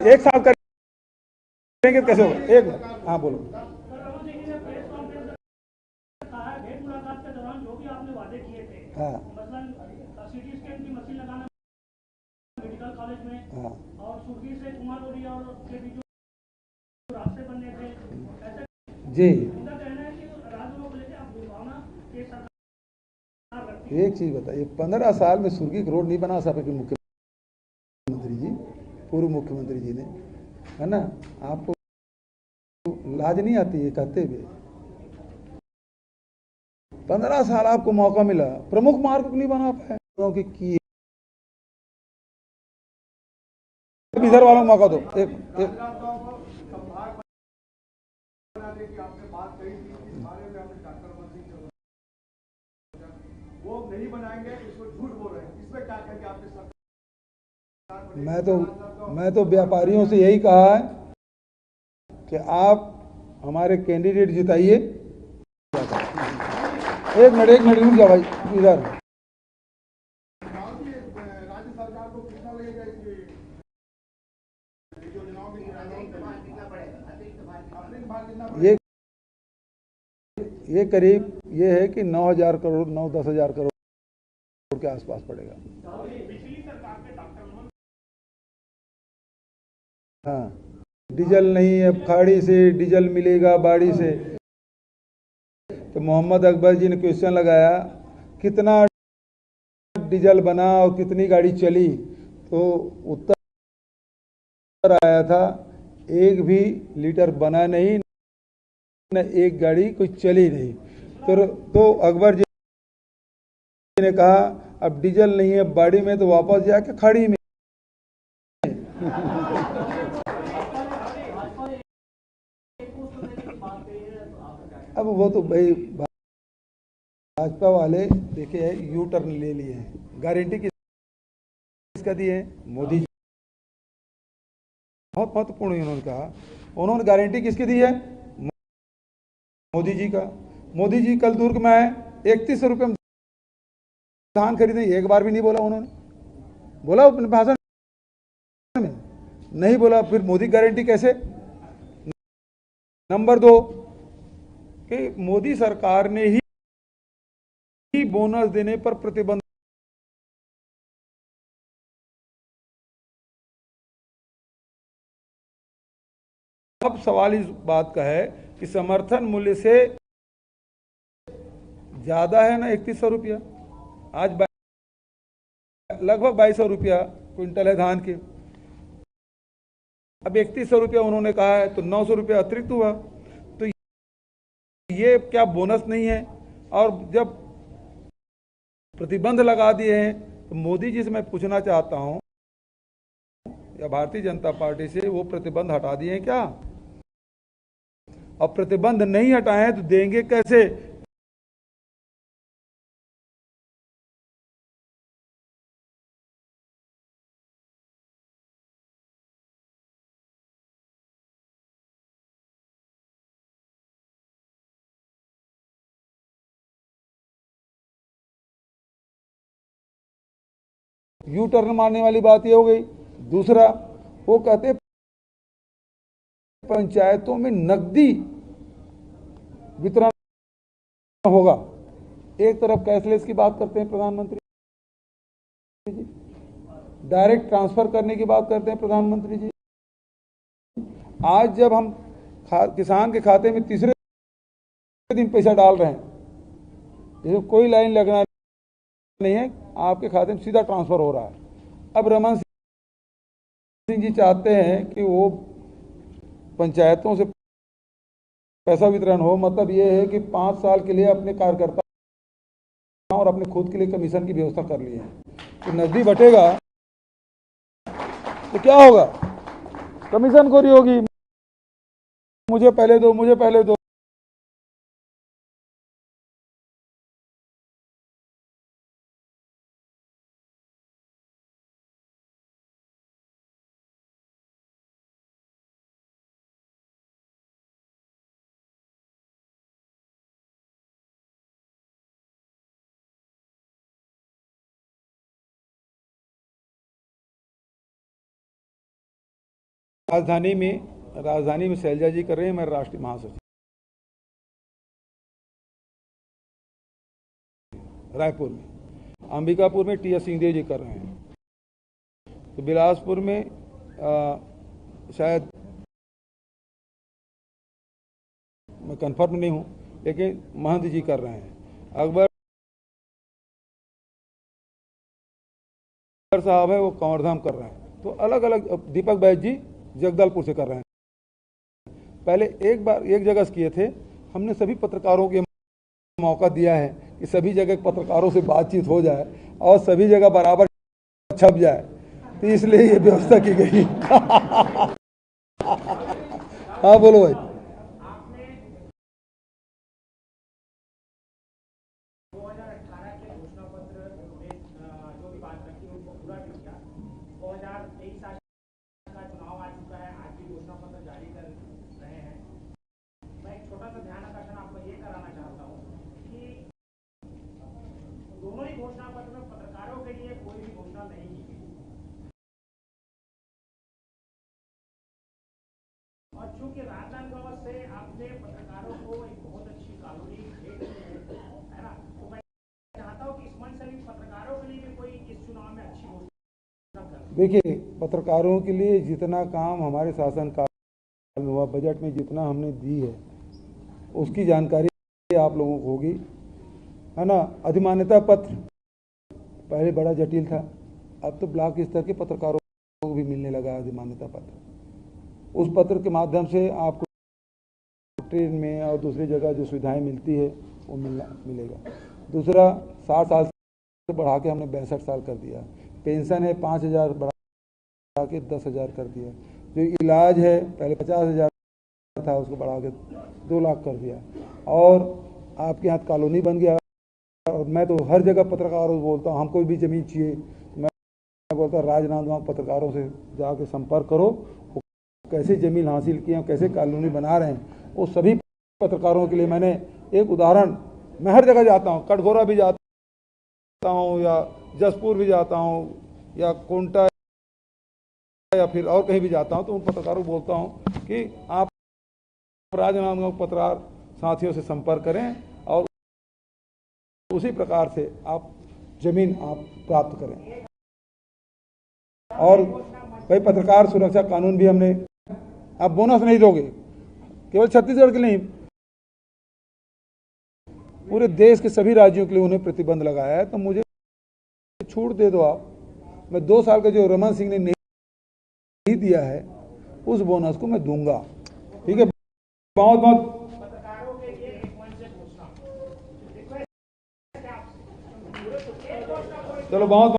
एक साल करेंगे तो कैसे होगा? एक मिनट, हाँ बोलो। हाँ सिटी स्कैन की मशीन लगाना मेडिकल कॉलेज में, हाँ और सुरभि से कुमार ओडिया और के बीच जो रास्ते बनने थे, ऐसे जी। उनका कहना है कि राज्य को लेकर आप विभावना के सरकार रखती एक चीज बताइए, 15 साल में सुर्गी रोड नहीं बना सके मुख्यमंत्री जी, पूर्व मुख्यमंत्री जी ने, है ना? आपको लाज नहीं आती है कहते हुए? 15 साल आपको मौका मिला, प्रमुख मार्ग नहीं बना पाए क्योंकि इधर वालों को मौका दो। एक वो नहीं बनाएंगे, इसको झूठ बोल रहे हैं, इसमें क्या कहेंगे आपके सरकार? मैं तो व्यापारियों से यही कहा है कि आप हमारे कैंडिडेट जिताइए। एक मिनट रुक जाओ भाई, इधर। राज्य सरकार को कितना लगेगा ये ये करीब ये है कि 9,000 करोड़, 9-10,000 करोड़ के आसपास पड़ेगा। हाँ, डीजल नहीं है, खाड़ी से डीजल मिलेगा, बाड़ी से। तो मोहम्मद अकबर जी ने क्वेश्चन लगाया कितना डीजल बना और कितनी गाड़ी चली, तो उत्तर आया था एक भी लीटर बना नहीं, न एक गाड़ी कोई चली नहीं। तो अकबर जी ने कहा अब डीजल नहीं है बाड़ी में तो वापस जाके खाड़ी में। अब वो तो भाई भाजपा वाले देखिए यू टर्न ले लिए हैं। गारंटी किसका दी है? मोदी जी। बहुत महत्वपूर्ण उन्होंने कहा, उन्होंने गारंटी किसकी दी है? मोदी जी का। मोदी जी कल दुर्ग में आए, 31 रुपये में धान खरीदे, एक बार भी नहीं बोला उन्होंने। बोला अपने भाषण में? नहीं बोला। फिर मोदी गारंटी कैसे? नंबर 2 कि मोदी सरकार ने ही बोनस देने पर प्रतिबंध। अब सवाल इस बात का है कि समर्थन मूल्य से ज्यादा है ना 3100 रुपया। आज लगभग 2200 रुपया क्विंटल है धान के। अब 3100 रुपया उन्होंने कहा है तो 900 रुपया अतिरिक्त हुआ। तो ये क्या बोनस नहीं है? और जब प्रतिबंध लगा दिए हैं तो मोदी जी से मैं पूछना चाहता हूं या भारतीय जनता पार्टी से, वो प्रतिबंध हटा दिए हैं क्या? और प्रतिबंध नहीं हटाए तो देंगे कैसे? यू टर्न मारने वाली बात ये हो गई। दूसरा, वो कहते पंचायतों में नकदी वितरण होगा। एक तरफ कैशलेस की बात करते हैं प्रधानमंत्री जी, डायरेक्ट ट्रांसफर करने की बात करते हैं प्रधानमंत्री जी। आज जब हम किसान के खाते में तीसरे दिन पैसा डाल रहे हैं, जैसे कोई लाइन लगना नहीं है, आपके खाते में सीधा ट्रांसफर हो रहा है। अब रमन सिंह जी चाहते हैं कि वो पंचायतों से पैसा वितरण हो। मतलब ये है कि 5 साल के लिए अपने कार्यकर्ता और अपने खुद के लिए कमीशन की व्यवस्था कर ली है। तो नजदीक बटेगा तो क्या होगा? कमीशन खोरी होगी, मुझे पहले दो, मुझे पहले दो। राजधानी में शैलजा जी कर रहे हैं, मैं राष्ट्रीय महासचिव। रायपुर में, अंबिकापुर में टी.एस. सिंहदेव जी कर रहे हैं। तो बिलासपुर में शायद मैं कंफर्म नहीं हूं, लेकिन महंत जी कर रहे हैं। अकबर साहब है वो कंवरधाम कर रहे हैं। तो अलग अलग, दीपक बैज जी जगदलपुर से कर रहे हैं। पहले एक बार एक जगह से किए थे, हमने सभी पत्रकारों को मौका दिया है कि सभी जगह पत्रकारों से बातचीत हो जाए और सभी जगह बराबर छप जाए, तो इसलिए ये व्यवस्था की गई। हाँ बोलो भाई। दोनों ही घोषणा पत्र में पत्रकारों के लिए कोई भी घोषणा नहीं की गई, और चूंकि राजनांदगांव से आपने पत्रकारों को एक बहुत अच्छी कॉलोनी भेज दी है ना, तो मैं चाहता हूं कि इस मंच से भी पत्रकारों के लिए भी कोई इस चुनाव में अच्छी घोषणा कर। देखिए, पत्रकारों के लिए जितना काम हमारे शासनकाल में हुआ, बजट में जितना हमने दी है, उसकी जानकारी आप लोगों को होगी, है ना। अधिमान्यता पत्र पहले बड़ा जटिल था, अब तो ब्लॉक स्तर के पत्रकारों को भी मिलने लगा अधिमान्यता पत्र। उस पत्र के माध्यम से आपको ट्रेन में और दूसरी जगह जो सुविधाएं मिलती है वो मिलेगा। दूसरा, 60 साल से बढ़ा के हमने 62 साल कर दिया। पेंशन है 5,000 बढ़ा के 10,000 कर दिया। जो इलाज है पहले 50,000 था, उसको बढ़ा के 2 लाख कर दिया। और आपके यहाँ कॉलोनी बन गया। और मैं तो हर जगह पत्रकारों से बोलता हूँ, हमको भी ज़मीन चाहिए। मैं बोलता हूँ राजनांदगांव पत्रकारों से जाके संपर्क करो, वो कैसे ज़मीन हासिल किए, कैसे कॉलोनी बना रहे हैं। वो सभी पत्रकारों के लिए मैंने एक उदाहरण, मैं हर जगह जाता हूँ, कटघोरा भी जाता हूँ, या जसपुर भी जाता हूँ, या कोंटा, या फिर और कहीं भी जाता हूँ, तो उन पत्रकारों को बोलता हूँ कि आप राजनांदगांव पत्रकार साथियों से संपर्क करें और उसी प्रकार से आप जमीन आप प्राप्त करें। और भाई पत्रकार सुरक्षा कानून भी हमने, आप बोनस नहीं दोगे, केवल छत्तीसगढ़ के नहीं, पूरे देश के सभी राज्यों के लिए उन्हें प्रतिबंध लगाया है। तो मुझे छूट दे दो आप। मैं 2 साल का जो रमन सिंह ने नहीं दिया है, उस बोनस को मैं दूंगा। ठीक है, बहुत बहुत चलो, बहुत